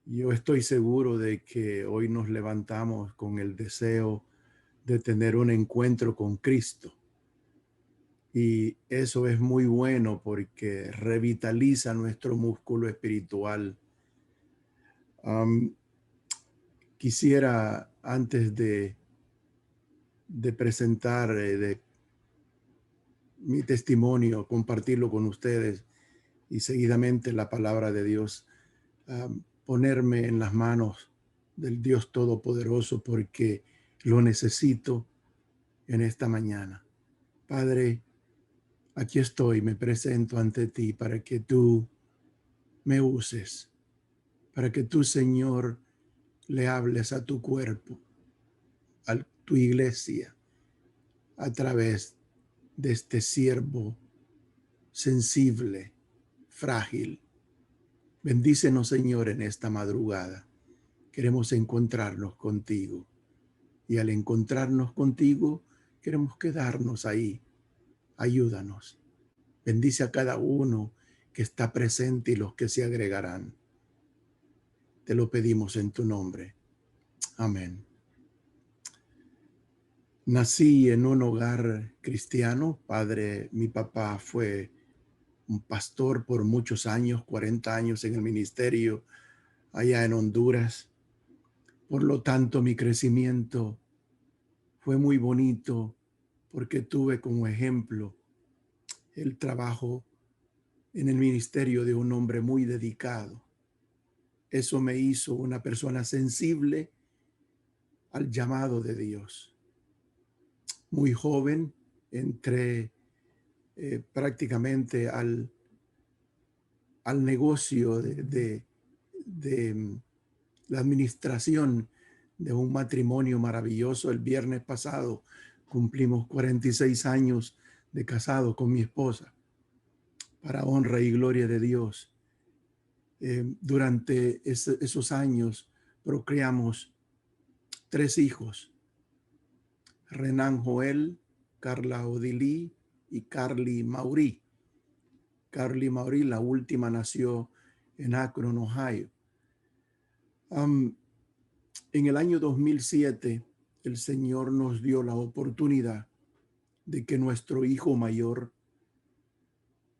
Yo estoy seguro de que hoy nos levantamos con el deseo de tener un encuentro con Cristo. Y eso es muy bueno porque revitaliza nuestro músculo espiritual. Am, Quisiera, antes de presentar mi testimonio, compartirlo con ustedes y seguidamente la palabra de Dios, ponerme en las manos del Dios Todopoderoso porque lo necesito en esta mañana. Padre, aquí estoy, me presento ante ti para que tú me uses, para que tú, Señor, le hables a tu cuerpo, a tu iglesia, a través de este siervo sensible, frágil. Bendícenos, Señor, en esta madrugada. Queremos encontrarnos contigo. Y al encontrarnos contigo, queremos quedarnos ahí. Ayúdanos. Bendice a cada uno que está presente y los que se agregarán. Te lo pedimos en tu nombre. Amén. Nací en un hogar cristiano. Mi papá fue un pastor por muchos años, 40 años en el ministerio allá en Honduras. Por lo tanto, mi crecimiento fue muy bonito porque tuve como ejemplo el trabajo en el ministerio de un hombre muy dedicado. Eso me hizo una persona sensible al llamado de Dios. Muy joven entré prácticamente al negocio de la administración de un matrimonio maravilloso. El viernes pasado cumplimos 46 años de casado con mi esposa, para honra y gloria de Dios. Durante esos años procreamos 3 hijos: Renan Joel, Carla Odilí y Carly Maurí. Carly Maurí, la última, nació en Akron, Ohio. En el año 2007, el Señor nos dio la oportunidad de que nuestro hijo mayor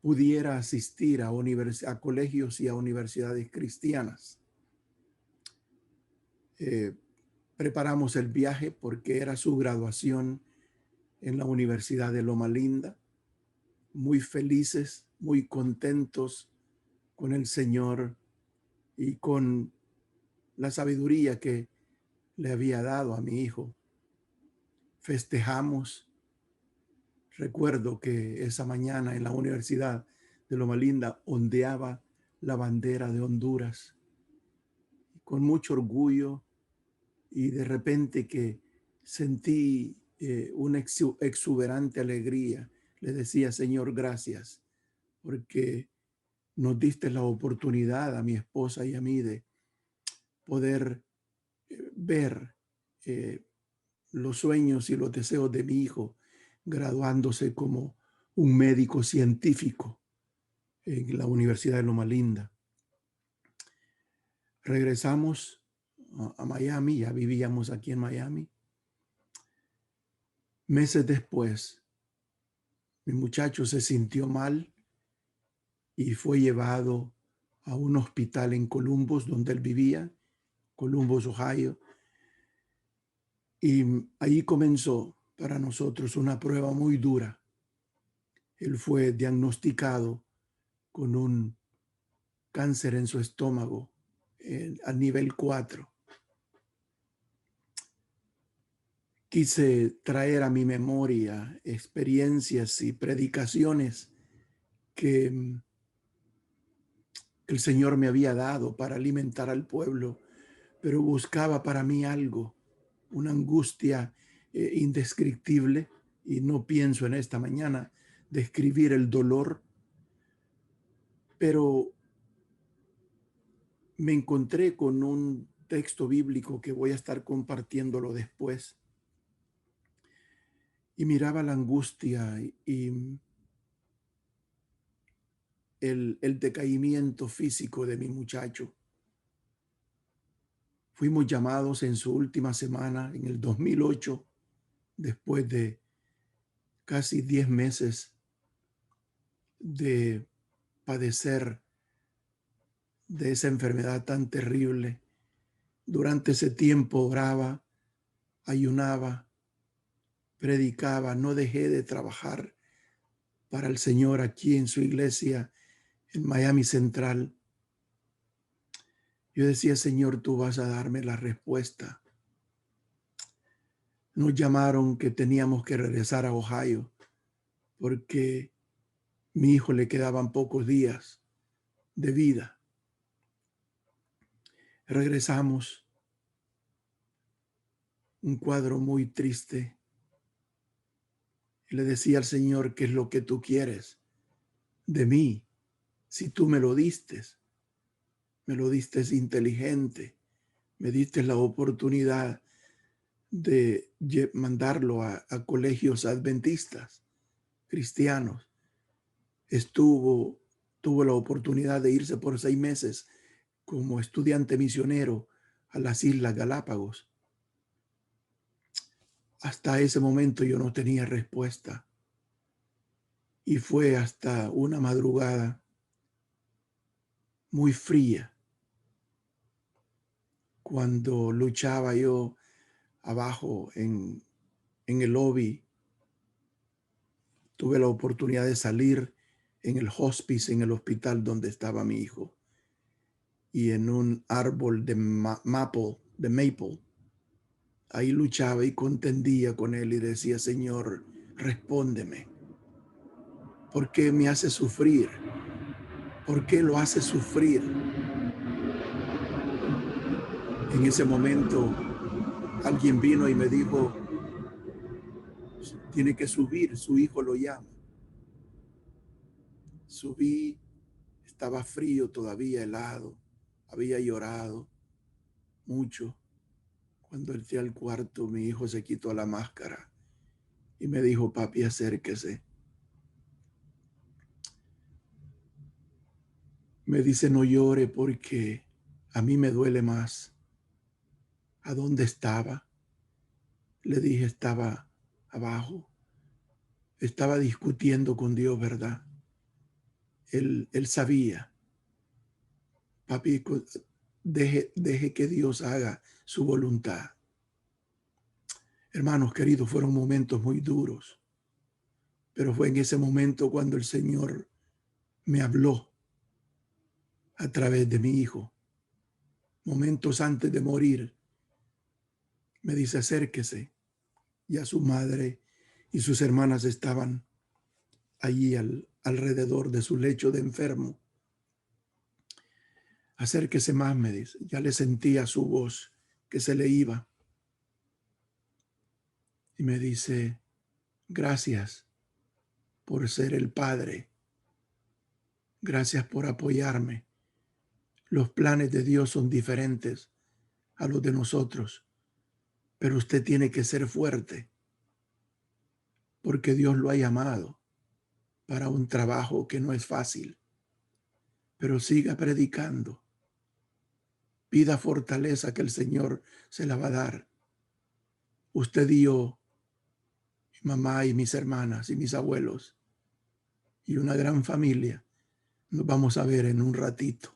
pudiera asistir a colegios y a universidades cristianas. Preparamos el viaje porque era su graduación en la Universidad de Loma Linda. Muy felices, muy contentos con el Señor y con la sabiduría que le había dado a mi hijo. Festejamos. Recuerdo que esa mañana en la Universidad de Loma Linda ondeaba la bandera de Honduras con mucho orgullo, y de repente que sentí una exuberante alegría. Le decía: Señor, gracias porque nos diste la oportunidad a mi esposa y a mí de poder ver eh, los sueños y los deseos de mi hijo graduándose como un médico científico en la Universidad de Loma Linda. Regresamos a Miami, ya vivíamos aquí en Miami. Meses después, mi muchacho se sintió mal y fue llevado a un hospital en Columbus, donde él vivía, Columbus, Ohio. Y ahí comenzó para nosotros una prueba muy dura. Él fue diagnosticado con un cáncer en su estómago a nivel 4. Quise traer a mi memoria experiencias y predicaciones que el Señor me había dado para alimentar al pueblo, pero buscaba para mí algo, una angustia indescriptible, y no pienso en esta mañana describir el dolor, pero me encontré con un texto bíblico que voy a estar compartiéndolo después, y miraba la angustia y el decaimiento físico de mi muchacho. Fuimos llamados en su última semana, en el 2008, después de casi 10 meses de padecer de esa enfermedad tan terrible. Durante ese tiempo oraba, ayunaba, predicaba, no dejé de trabajar para el Señor aquí en su iglesia en Miami Central. Yo decía, Señor, tú vas a darme la respuesta. Nos llamaron que teníamos que regresar a Ohio porque mi hijo le quedaban pocos días de vida. Regresamos, un cuadro muy triste. Y le decía al Señor, ¿qué es lo que tú quieres de mí? Si tú me lo diste inteligente, me diste la oportunidad de mandarlo a colegios adventistas, cristianos. Tuvo la oportunidad de irse por 6 meses como estudiante misionero a las Islas Galápagos. Hasta ese momento yo no tenía respuesta. Y fue hasta una madrugada muy fría cuando luchaba yo abajo en el lobby. Tuve la oportunidad de salir en el hospice, en el hospital donde estaba mi hijo. Y en un árbol de maple, ahí luchaba y contendía con él y decía, Señor, respóndeme. ¿Por qué me hace sufrir? ¿Por qué lo hace sufrir? En ese momento alguien vino y me dijo, tiene que subir, su hijo lo llama. Subí, estaba frío todavía, helado, había llorado mucho. Cuando entré al cuarto, mi hijo se quitó la máscara y me dijo, papi, acérquese. Me dice, no llore porque a mí me duele más. ¿A dónde estaba? Le dije, estaba abajo. Estaba discutiendo con Dios, ¿verdad? Él sabía. Papi, deje que Dios haga su voluntad. Hermanos queridos, fueron momentos muy duros, pero fue en ese momento cuando el Señor me habló a través de mi hijo. Momentos antes de morir, me dice, acérquese. Ya su madre y sus hermanas estaban allí alrededor de su lecho de enfermo. Acérquese más, me dice. Ya le sentía su voz que se le iba. Y me dice, gracias por ser el Padre. Gracias por apoyarme. Los planes de Dios son diferentes a los de nosotros, pero usted tiene que ser fuerte porque Dios lo ha llamado para un trabajo que no es fácil, pero siga predicando. Pida fortaleza que el Señor se la va a dar. Usted y yo, mi mamá y mis hermanas y mis abuelos y una gran familia, nos vamos a ver en un ratito.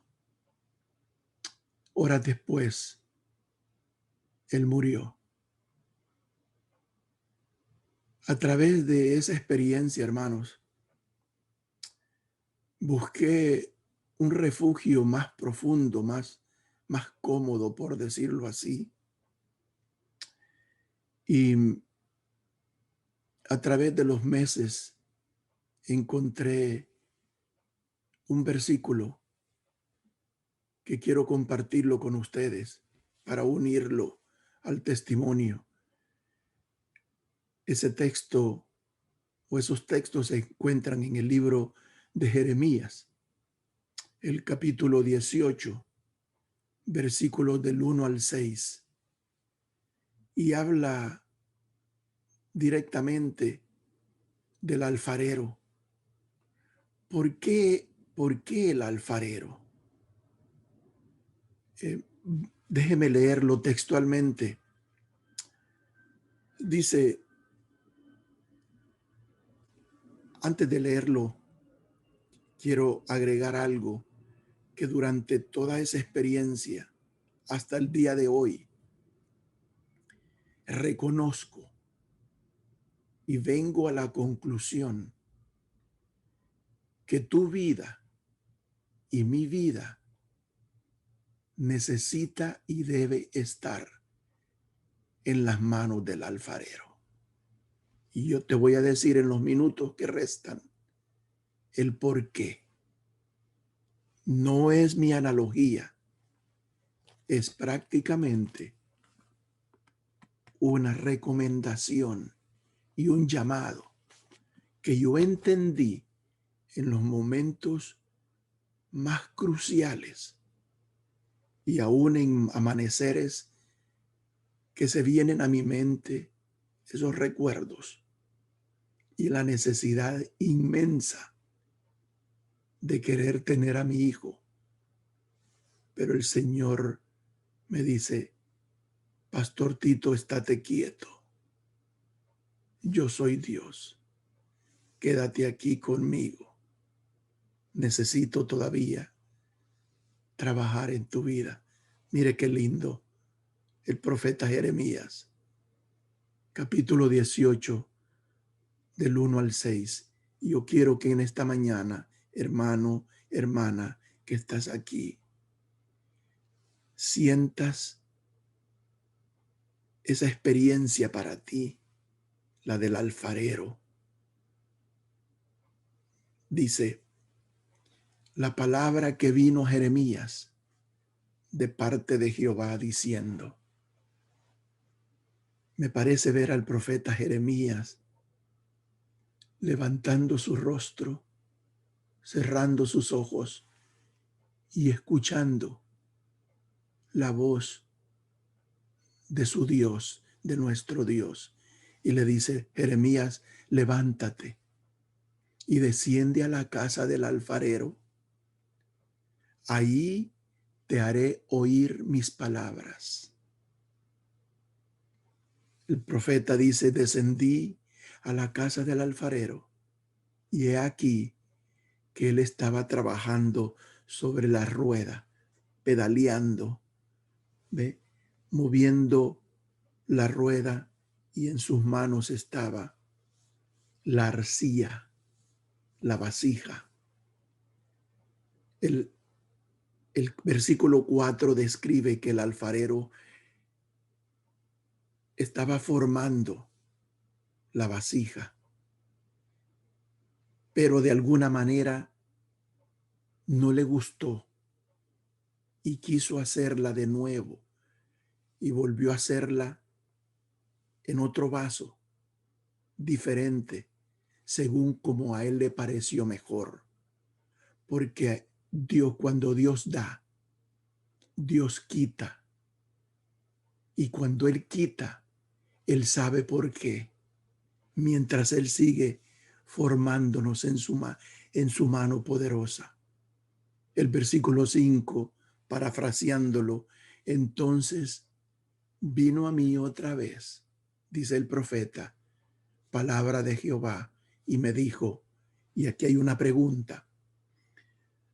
Horas después, él murió. A través de esa experiencia, hermanos, busqué un refugio más profundo, más cómodo, por decirlo así. Y a través de los meses encontré un versículo que quiero compartirlo con ustedes para unirlo al testimonio. Ese texto o esos textos se encuentran en el libro de Jeremías, el capítulo 18, versículos del 1 al 6, y habla directamente del alfarero. ¿Por qué ¿Por qué el alfarero? Déjeme leerlo textualmente. Dice, antes de leerlo, quiero agregar algo que durante toda esa experiencia, hasta el día de hoy, reconozco y vengo a la conclusión que tu vida y mi vida necesita y debe estar en las manos del alfarero. Y yo te voy a decir en los minutos que restan el por qué. No es mi analogía, es prácticamente una recomendación y un llamado que yo entendí en los momentos más cruciales y aún en amaneceres que se vienen a mi mente, esos recuerdos y la necesidad inmensa de querer tener a mi hijo. Pero el Señor me dice, Pastor Tito, estate quieto. Yo soy Dios. Quédate aquí conmigo. Necesito todavía trabajar en tu vida. Mire qué lindo. El profeta Jeremías, capítulo 18, del 1 al 6. Y yo quiero que en esta mañana, hermano, hermana, que estás aquí, sientas esa experiencia para ti, la del alfarero. Dice, la palabra que vino Jeremías de parte de Jehová diciendo, me parece ver al profeta Jeremías levantando su rostro, cerrando sus ojos y escuchando la voz de su Dios, de nuestro Dios. Y le dice, Jeremías, levántate y desciende a la casa del alfarero. Ahí te haré oír mis palabras. El profeta dice, descendí a la casa del alfarero y he aquí que él estaba trabajando sobre la rueda, pedaleando, ¿ve? Moviendo la rueda, y en sus manos estaba la arcilla, la vasija. El versículo 4 describe que el alfarero estaba formando la vasija, pero de alguna manera no le gustó y quiso hacerla de nuevo y volvió a hacerla en otro vaso diferente, según como a él le pareció mejor. Porque Dios, cuando Dios da, Dios quita. Y cuando Él quita, Él sabe por qué. Mientras Él sigue formándonos en su mano poderosa. El versículo 5, parafraseándolo, entonces vino a mí otra vez, dice el profeta, palabra de Jehová, y me dijo, y aquí hay una pregunta,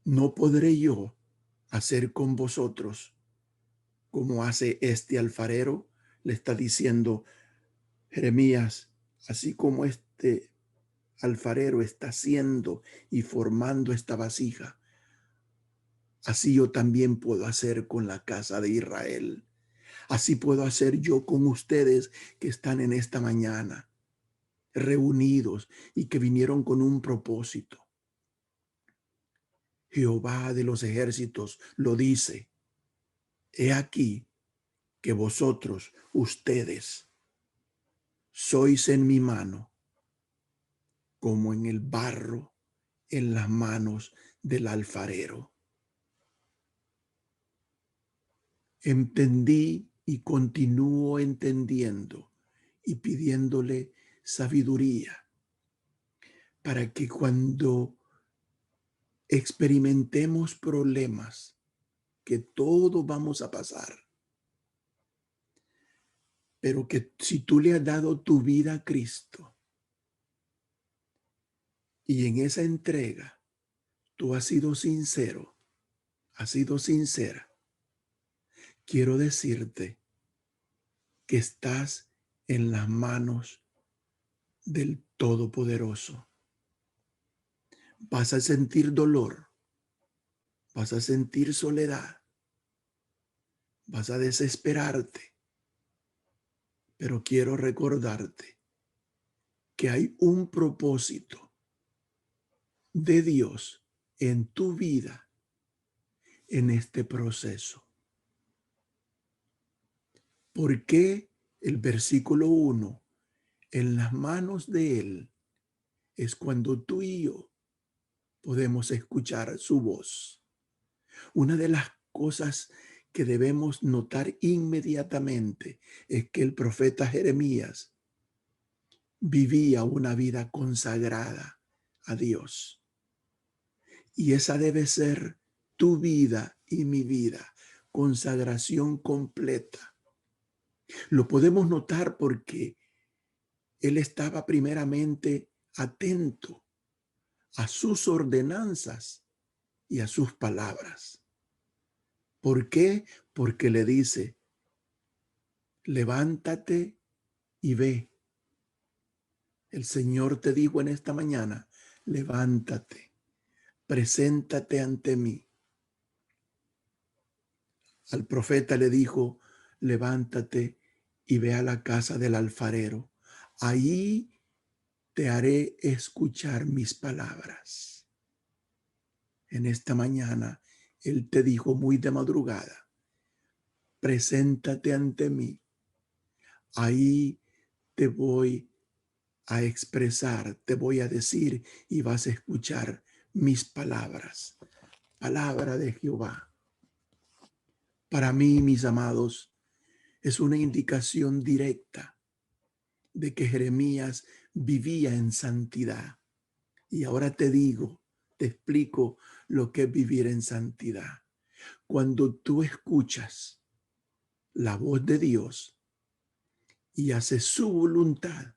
¿no podré yo hacer con vosotros como hace este alfarero? Le está diciendo Jeremías, así como este alfarero está haciendo y formando esta vasija, así yo también puedo hacer con la casa de Israel. Así puedo hacer yo con ustedes que están en esta mañana, reunidos y que vinieron con un propósito. Jehová de los ejércitos lo dice. He aquí que vosotros, ustedes, sois en mi mano, como en el barro en las manos del alfarero. Entendí y continúo entendiendo y pidiéndole sabiduría para que cuando experimentemos problemas, que todos vamos a pasar, pero que si tú le has dado tu vida a Cristo y en esa entrega tú has sido sincero, has sido sincera, quiero decirte que estás en las manos del Todopoderoso. Vas a sentir dolor, vas a sentir soledad, vas a desesperarte, pero quiero recordarte que hay un propósito de Dios en tu vida en este proceso. ¿Por qué el versículo 1? En las manos de Él es cuando tú y yo podemos escuchar su voz. Una de las cosas que debemos notar inmediatamente es que el profeta Jeremías vivía una vida consagrada a Dios. Y esa debe ser tu vida y mi vida, consagración completa. Lo podemos notar porque él estaba primeramente atento a sus ordenanzas y a sus palabras. ¿Por qué? Porque le dice, levántate y ve. El Señor te dijo en esta mañana, levántate, preséntate ante mí. Al profeta le dijo, levántate y ve a la casa del alfarero. Ahí te haré escuchar mis palabras. En esta mañana, Él te dijo muy de madrugada, preséntate ante mí. Ahí te voy a expresar, te voy a decir y vas a escuchar mis palabras. Palabra de Jehová. Para mí, mis amados, es una indicación directa de que Jeremías vivía en santidad. Y ahora te digo, te explico lo que es vivir en santidad. Cuando tú escuchas la voz de Dios y haces su voluntad,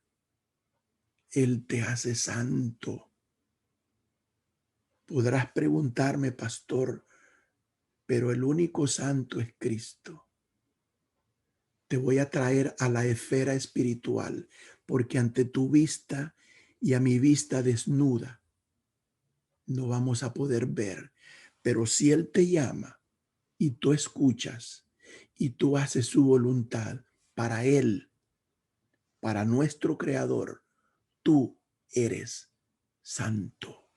Él te hace santo. Podrás preguntarme, pastor, pero el único santo es Cristo. Te voy a traer a la esfera espiritual, porque ante tu vista y a mi vista desnuda, no vamos a poder ver. Pero si Él te llama y tú escuchas y tú haces su voluntad para Él, para nuestro Creador, tú eres santo.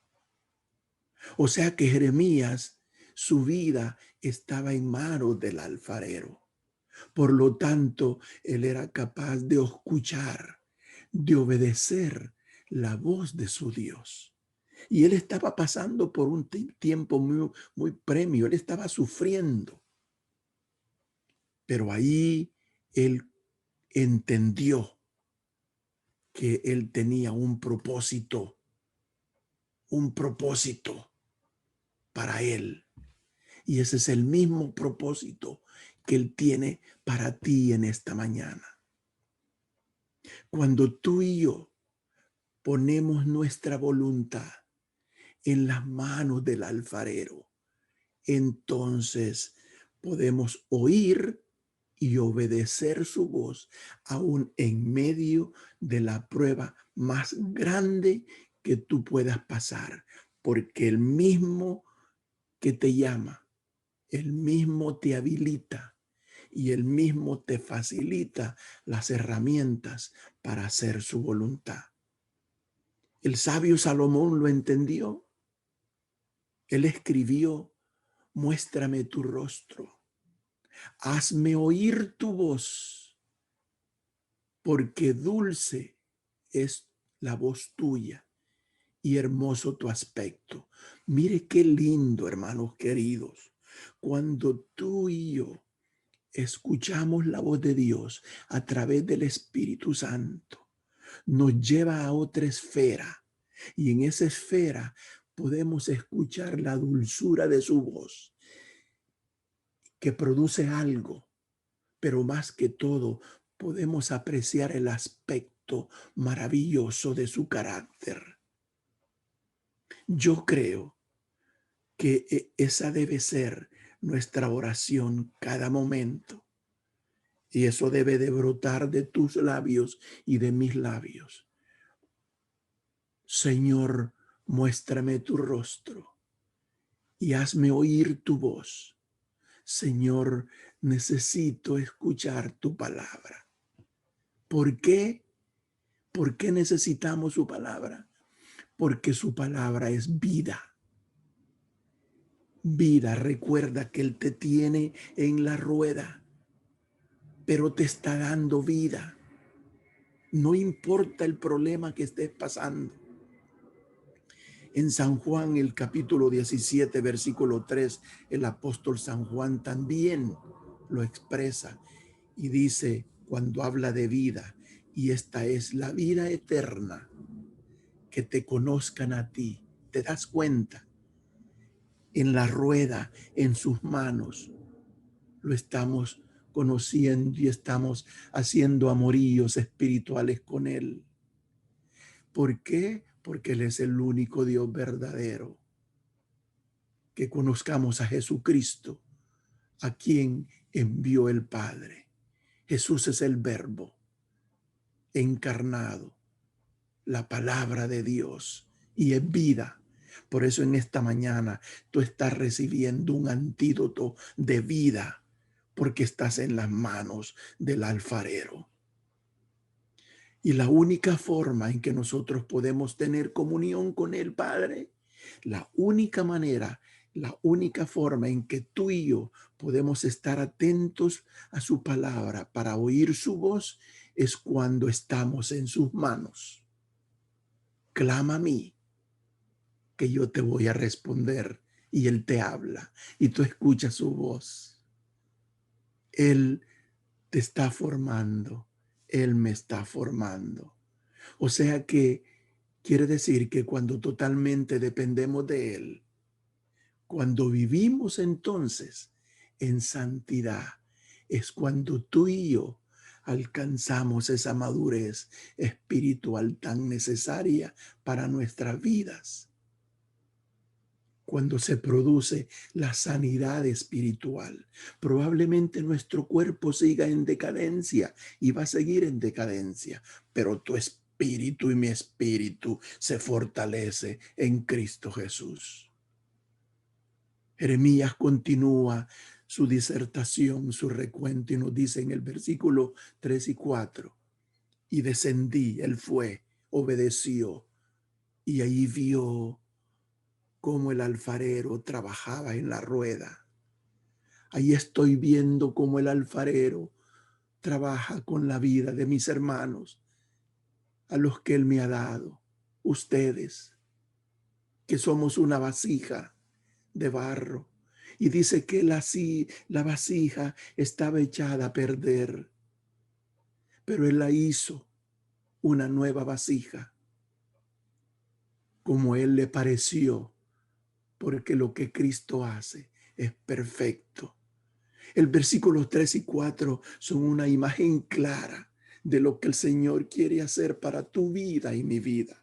O sea que Jeremías, su vida estaba en manos del alfarero. Por lo tanto, él era capaz de escuchar, de obedecer la voz de su Dios. Y él estaba pasando por un tiempo muy premio, él estaba sufriendo. Pero ahí él entendió que él tenía un propósito para él. Y ese es el mismo propósito que Él tiene para ti en esta mañana. Cuando tú y yo ponemos nuestra voluntad en las manos del alfarero, entonces podemos oír y obedecer su voz aún en medio de la prueba más grande que tú puedas pasar, porque el mismo que te llama, el mismo te habilita y el mismo te facilita las herramientas para hacer su voluntad. El sabio Salomón lo entendió. Él escribió, muéstrame tu rostro, hazme oír tu voz, porque dulce es la voz tuya y hermoso tu aspecto. Mire qué lindo, hermanos queridos, cuando tú y yo escuchamos la voz de Dios a través del Espíritu Santo, nos lleva a otra esfera y en esa esfera podemos escuchar la dulzura de su voz, que produce algo, pero más que todo podemos apreciar el aspecto maravilloso de su carácter. Yo creo que esa debe ser nuestra oración cada momento. Y eso debe de brotar de tus labios y de mis labios. Señor, muéstrame tu rostro y hazme oír tu voz. Señor, necesito escuchar tu palabra. ¿Por qué? ¿Por qué necesitamos su palabra? Porque su palabra es vida. Vida, recuerda que Él te tiene en la rueda, pero te está dando vida. No importa el problema que estés pasando. En San Juan, el capítulo 17, versículo 3, el apóstol San Juan también lo expresa y dice, cuando habla de vida, y esta es la vida eterna, que te conozcan a ti. ¿Te das cuenta? En la rueda, en sus manos, lo estamos conociendo y estamos haciendo amoríos espirituales con Él. ¿Por qué? Porque Él es el único Dios verdadero. Que conozcamos a Jesucristo, a quien envió el Padre. Jesús es el Verbo encarnado, la palabra de Dios, y es vida. Por eso en esta mañana tú estás recibiendo un antídoto de vida, porque estás en las manos del alfarero. Y la única forma en que nosotros podemos tener comunión con el Padre, la única manera, la única forma en que tú y yo podemos estar atentos a su palabra para oír su voz es cuando estamos en sus manos. Clama a mí, que yo te voy a responder. Y Él te habla y tú escuchas su voz. Él te está formando. Él me está formando. O sea que quiere decir que cuando totalmente dependemos de Él, cuando vivimos entonces en santidad, es cuando tú y yo alcanzamos esa madurez espiritual tan necesaria para nuestras vidas. Cuando se produce la sanidad espiritual, probablemente nuestro cuerpo siga en decadencia y va a seguir en decadencia, pero tu espíritu y mi espíritu se fortalece en Cristo Jesús. Jeremías continúa su disertación, su recuento, y nos dice en el versículo 3 y 4, y descendí, él fue, obedeció, y ahí vio cómo el alfarero trabajaba en la rueda. Ahí estoy viendo cómo el alfarero trabaja con la vida de mis hermanos, a los que él me ha dado, ustedes, que somos una vasija de barro. Y dice que la vasija estaba echada a perder, pero él la hizo una nueva vasija, como él le pareció, porque lo que Cristo hace es perfecto. El versículo 3 y 4 son una imagen clara de lo que el Señor quiere hacer para tu vida y mi vida.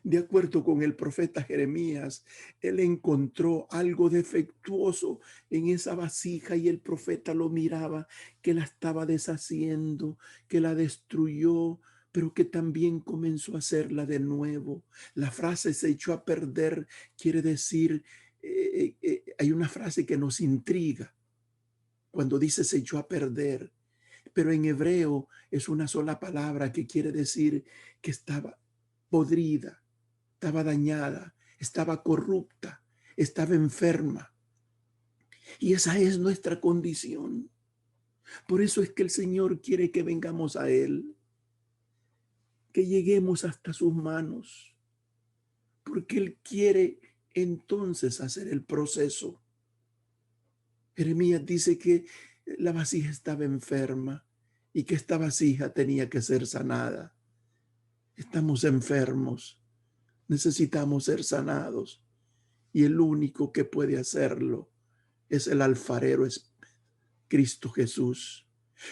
De acuerdo con el profeta Jeremías, él encontró algo defectuoso en esa vasija y el profeta lo miraba, que la estaba deshaciendo, que la destruyó, pero que también comenzó a hacerla de nuevo. La frase se echó a perder quiere decir, hay una frase que nos intriga cuando dice se echó a perder, pero en hebreo es una sola palabra que quiere decir que estaba podrida, estaba dañada, estaba corrupta, estaba enferma. Y esa es nuestra condición. Por eso es que el Señor quiere que vengamos a Él, que lleguemos hasta sus manos, porque Él quiere entonces hacer el proceso. Jeremías dice que la vasija estaba enferma y que esta vasija tenía que ser sanada. Estamos enfermos, Necesitamos ser sanados y el único que puede hacerlo es el alfarero, es Cristo Jesús.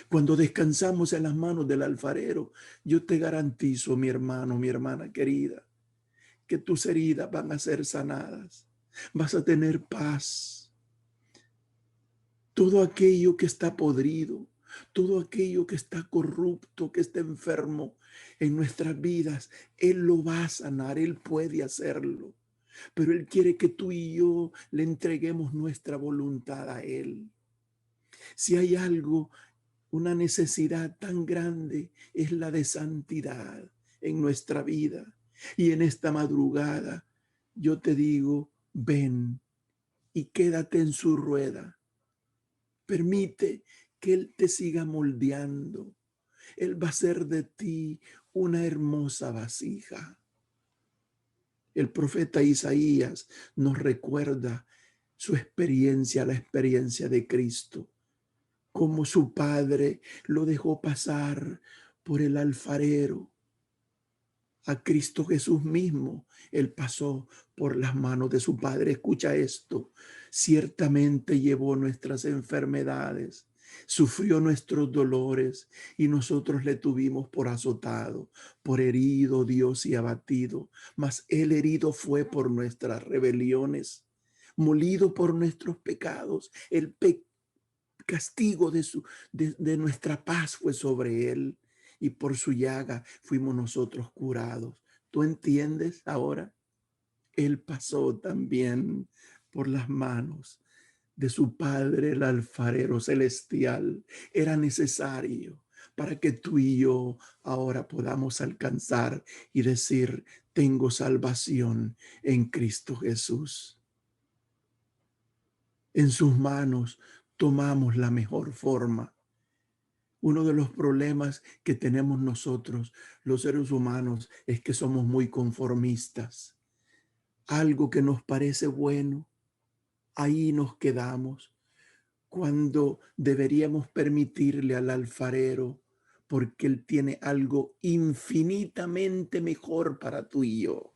Cuando descansamos en las manos del alfarero, yo te garantizo, mi hermano, mi hermana querida, que tus heridas van a ser sanadas. Vas a tener paz. Todo aquello que está podrido, todo aquello que está corrupto, que está enfermo en nuestras vidas, Él lo va a sanar, Él puede hacerlo. Pero Él quiere que tú y yo le entreguemos nuestra voluntad a Él. Si hay algo, una necesidad tan grande, es la de santidad en nuestra vida. Y en esta madrugada, yo te digo, ven y quédate en su rueda. Permite que Él te siga moldeando. Él va a hacer de ti una hermosa vasija. El profeta Isaías nos recuerda su experiencia, la experiencia de Cristo, como su padre lo dejó pasar por el alfarero. A Cristo Jesús mismo, Él pasó por las manos de su Padre. Escucha esto, ciertamente llevó nuestras enfermedades, sufrió nuestros dolores y nosotros le tuvimos por azotado, por herido Dios y abatido. Mas Él herido fue por nuestras rebeliones, molido por nuestros pecados. El castigo de nuestra paz fue sobre Él y por su llaga fuimos nosotros curados. ¿Tú entiendes ahora? Él pasó también por las manos de su Padre, el alfarero celestial. Era necesario para que tú y yo ahora podamos alcanzar y decir, tengo salvación en Cristo Jesús. En sus manos tomamos la mejor forma. Uno de los problemas que tenemos nosotros, los seres humanos, es que somos muy conformistas. Algo que nos parece bueno, ahí nos quedamos, cuando deberíamos permitirle al alfarero, porque Él tiene algo infinitamente mejor para tú y yo.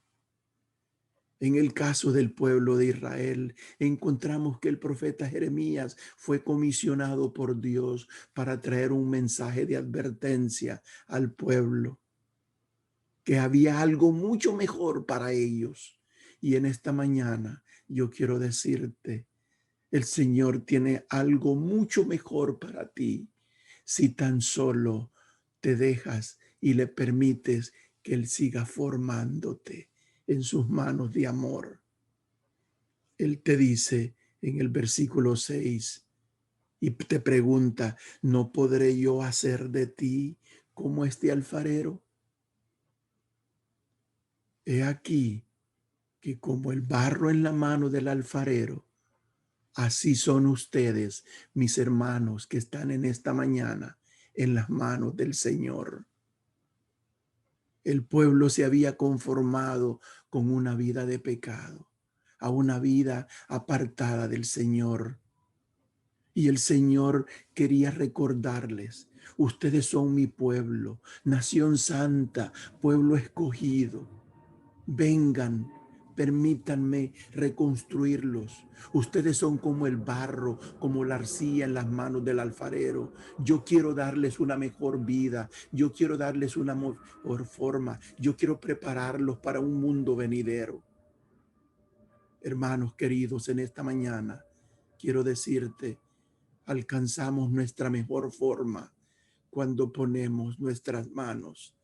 En el caso del pueblo de Israel, encontramos que el profeta Jeremías fue comisionado por Dios para traer un mensaje de advertencia al pueblo, que había algo mucho mejor para ellos. Y en esta mañana yo quiero decirte, el Señor tiene algo mucho mejor para ti si tan solo te dejas y le permites que Él siga formándote en sus manos de amor. Él te dice en el versículo 6 y te pregunta, ¿no podré yo hacer de ti como este alfarero? He aquí que como el barro en la mano del alfarero, así son ustedes, mis hermanos, que están en esta mañana en las manos del Señor. El pueblo se había conformado con una vida de pecado, a una vida apartada del Señor. Y el Señor quería recordarles, ustedes son mi pueblo, nación santa, pueblo escogido. Vengan, permítanme reconstruirlos. Ustedes son como el barro, como la arcilla en las manos del alfarero. Yo quiero darles una mejor vida. Yo quiero darles una mejor forma. Yo quiero prepararlos para un mundo venidero. Hermanos queridos, en esta mañana quiero decirte, alcanzamos nuestra mejor forma cuando ponemos nuestras manos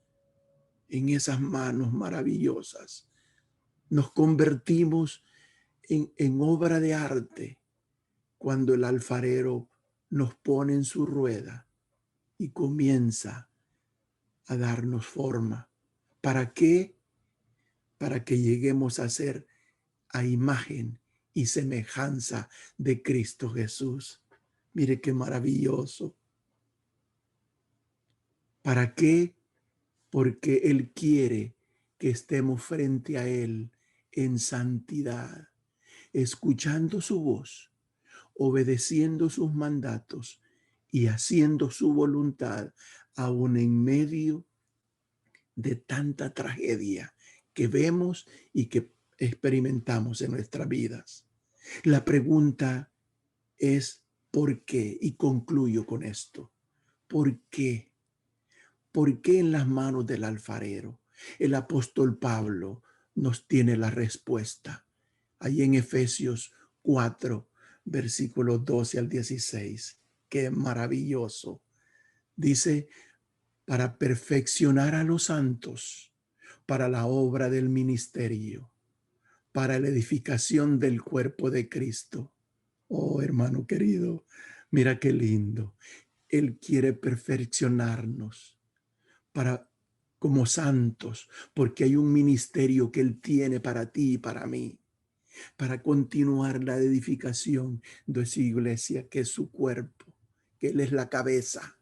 en esas manos maravillosas. Nos convertimos en obra de arte cuando el alfarero nos pone en su rueda y comienza a darnos forma. ¿Para qué? Para que lleguemos a ser a imagen y semejanza de Cristo Jesús. Mire qué maravilloso. ¿Para qué? Porque Él quiere que estemos frente a Él en santidad, escuchando su voz, obedeciendo sus mandatos y haciendo su voluntad, aún en medio de tanta tragedia que vemos y que experimentamos en nuestras vidas. La pregunta es ¿por qué? Y concluyo con esto. ¿Por qué? ¿Por qué en las manos del alfarero? El apóstol Pablo nos tiene la respuesta. Ahí en Efesios 4, versículos 12 al 16. Qué maravilloso. Dice, para perfeccionar a los santos, para la obra del ministerio, para la edificación del cuerpo de Cristo. Oh, hermano querido, mira qué lindo. Él quiere perfeccionarnos para como santos, porque hay un ministerio que Él tiene para ti y para mí, para continuar la edificación de su iglesia, que es su cuerpo, que Él es la cabeza.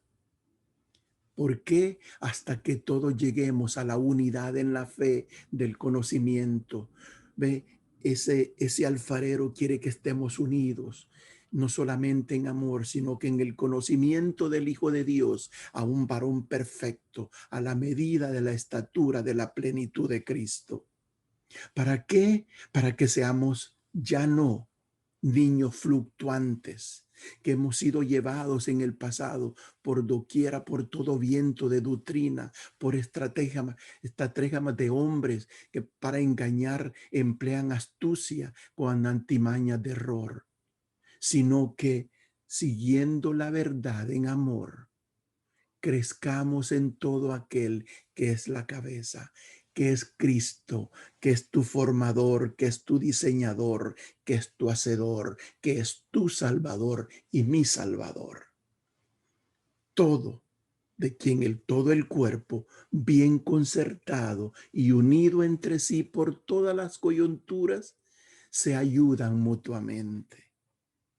¿Por qué? Hasta que todos lleguemos a la unidad en la fe del conocimiento. Ve, ese alfarero quiere que estemos unidos, no solamente en amor, sino que en el conocimiento del Hijo de Dios, a un varón perfecto, a la medida de la estatura de la plenitud de Cristo. ¿Para qué? Para que seamos ya no niños fluctuantes, que hemos sido llevados en el pasado por doquiera, por todo viento de doctrina, por estratagemas de hombres que para engañar emplean astucia con antimañas de error, sino que siguiendo la verdad en amor, crezcamos en todo aquel que es la cabeza, que es Cristo, que es tu formador, que es tu diseñador, que es tu hacedor, que es tu salvador y mi salvador. Todo de quien todo el cuerpo, bien concertado y unido entre sí por todas las coyunturas, se ayudan mutuamente.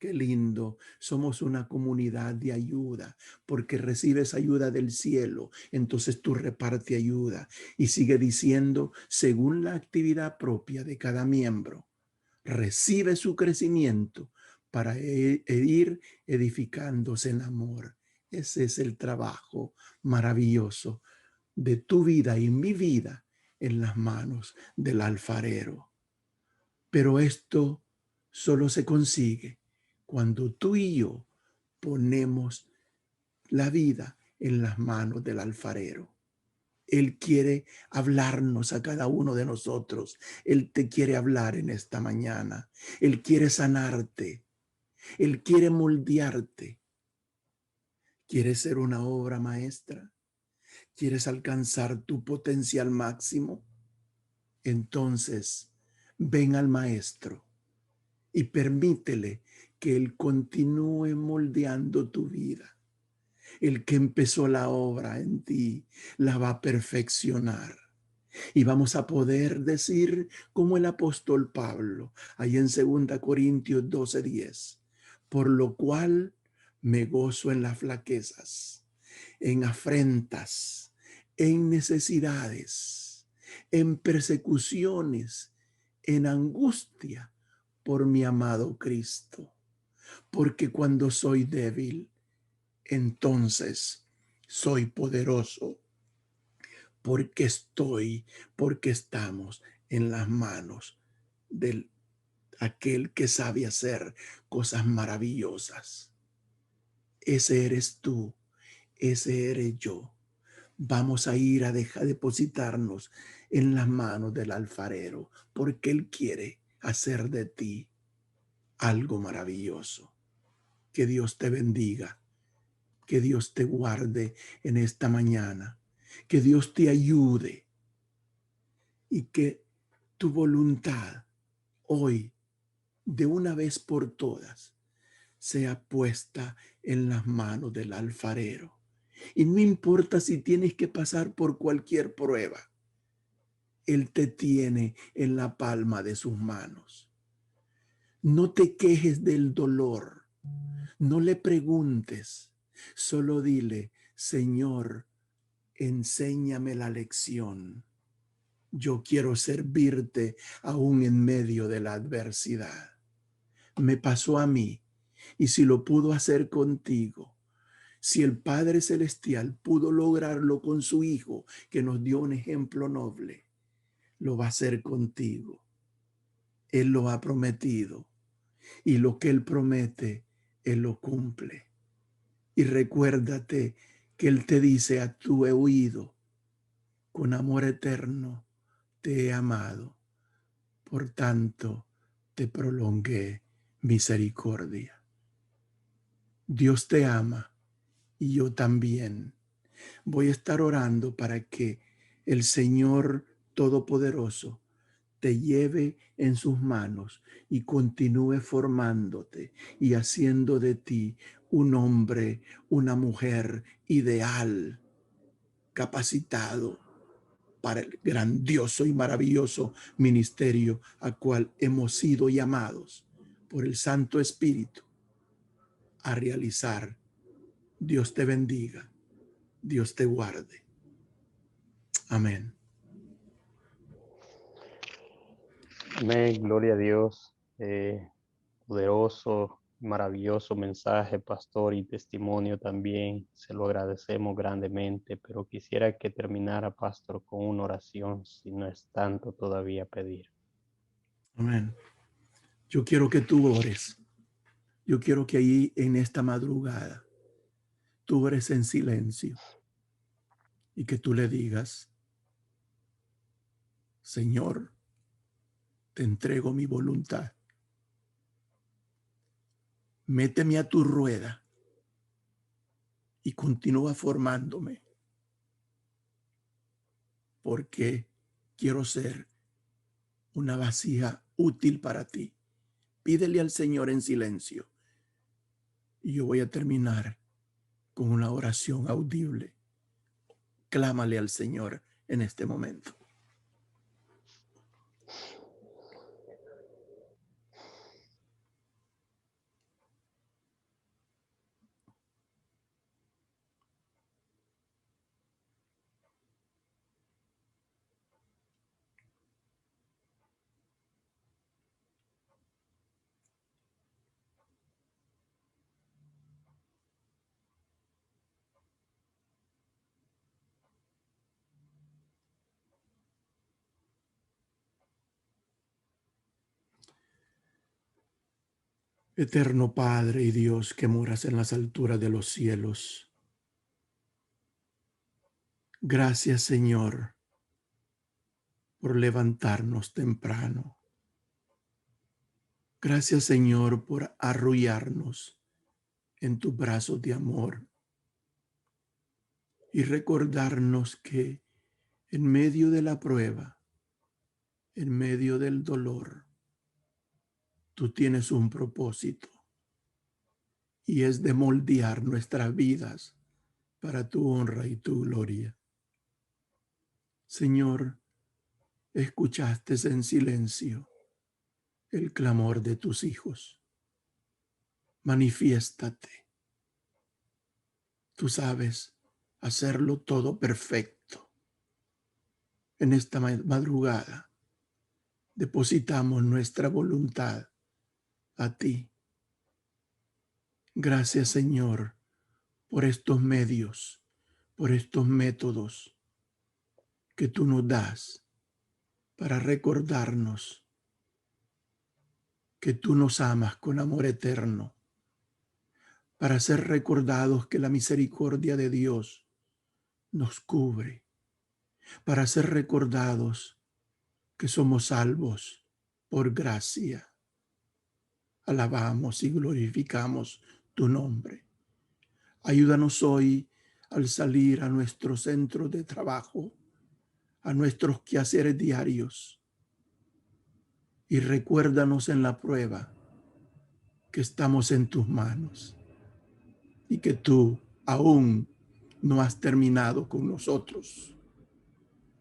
Qué lindo, somos una comunidad de ayuda, porque recibes ayuda del cielo, entonces tú reparte ayuda. Y sigue diciendo, según la actividad propia de cada miembro, recibe su crecimiento para ir edificándose en amor. Ese es el trabajo maravilloso de tu vida y mi vida en las manos del alfarero. Pero esto solo se consigue cuando tú y yo ponemos la vida en las manos del alfarero. Él quiere hablarnos a cada uno de nosotros. Él te quiere hablar en esta mañana. Él quiere sanarte. Él quiere moldearte. ¿Quieres ser una obra maestra? ¿Quieres alcanzar tu potencial máximo? Entonces, ven al maestro y permítele que Él continúe moldeando tu vida. El que empezó la obra en ti la va a perfeccionar. Y vamos a poder decir como el apóstol Pablo, ahí en 2 Corintios 12:10, por lo cual me gozo en las flaquezas, en afrentas, en necesidades, en persecuciones, en angustia por mi amado Cristo. Porque cuando soy débil, entonces soy poderoso. Porque estamos en las manos de aquel que sabe hacer cosas maravillosas. Ese eres tú, ese eres yo. Vamos a ir a depositarnos en las manos del alfarero, porque Él quiere hacer de ti algo maravilloso. Que Dios te bendiga, que Dios te guarde en esta mañana, que Dios te ayude y que tu voluntad hoy, de una vez por todas, sea puesta en las manos del alfarero. Y no importa si tienes que pasar por cualquier prueba, Él te tiene en la palma de sus manos. No te quejes del dolor, no le preguntes, solo dile, Señor, enséñame la lección. Yo quiero servirte aún en medio de la adversidad. Me pasó a mí, y si lo pudo hacer contigo, si el Padre Celestial pudo lograrlo con su Hijo, que nos dio un ejemplo noble, lo va a hacer contigo. Él lo ha prometido y lo que Él promete, Él lo cumple. Y recuérdate que Él te dice: a tu he oído, con amor eterno te he amado, por tanto te prolongué misericordia. Dios te ama y yo también. Voy a estar orando para que el Señor Todopoderoso te lleve en sus manos y continúe formándote y haciendo de ti un hombre, una mujer ideal, capacitado para el grandioso y maravilloso ministerio al cual hemos sido llamados por el Santo Espíritu a realizar. Dios te bendiga, Dios te guarde. Amén. Amén, gloria a Dios. Poderoso, maravilloso mensaje, pastor, y testimonio también. Se lo agradecemos grandemente, pero quisiera que terminara, pastor, con una oración, si no es tanto todavía pedir. Amén. Yo quiero que tú ores. Yo quiero que ahí en esta madrugada tú ores en silencio y que tú le digas: Señor, te entrego mi voluntad. Méteme a tu rueda y continúa formándome, porque quiero ser una vasija útil para ti. Pídele al Señor en silencio y yo voy a terminar con una oración audible. Clámale al Señor en este momento. Eterno Padre y Dios que moras en las alturas de los cielos, gracias, Señor, por levantarnos temprano. Gracias, Señor, por arrullarnos en tus brazos de amor y recordarnos que en medio de la prueba, en medio del dolor, tú tienes un propósito y es de moldear nuestras vidas para tu honra y tu gloria. Señor, escuchaste en silencio el clamor de tus hijos. Manifiéstate. Tú sabes hacerlo todo perfecto. En esta madrugada depositamos nuestra voluntad a ti. Gracias, Señor, por estos medios, por estos métodos que tú nos das para recordarnos que tú nos amas con amor eterno, para ser recordados que la misericordia de Dios nos cubre, para ser recordados que somos salvos por gracia. Alabamos y glorificamos tu nombre. Ayúdanos hoy al salir a nuestro centro de trabajo, a nuestros quehaceres diarios, y recuérdanos en la prueba que estamos en tus manos y que tú aún no has terminado con nosotros.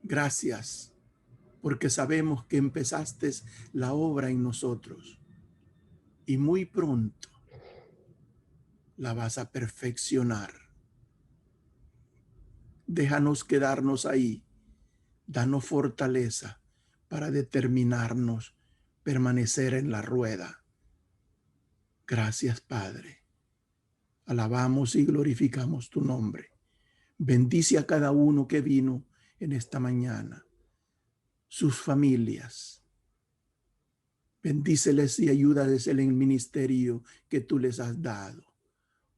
Gracias, porque sabemos que empezaste la obra en nosotros y muy pronto la vas a perfeccionar. Déjanos quedarnos ahí. Danos fortaleza para determinarnos permanecer en la rueda. Gracias, Padre. Alabamos y glorificamos tu nombre. Bendice a cada uno que vino en esta mañana. sus familias. Bendíceles y ayúdales en el ministerio que tú les has dado,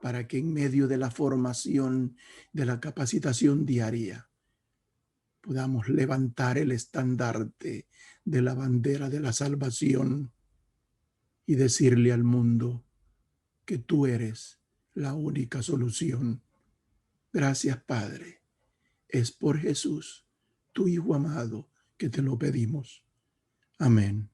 para que en medio de la formación, de la capacitación diaria, podamos levantar el estandarte de la bandera de la salvación y decirle al mundo que tú eres la única solución. Gracias, Padre. Es por Jesús, tu Hijo amado, que te lo pedimos. Amén.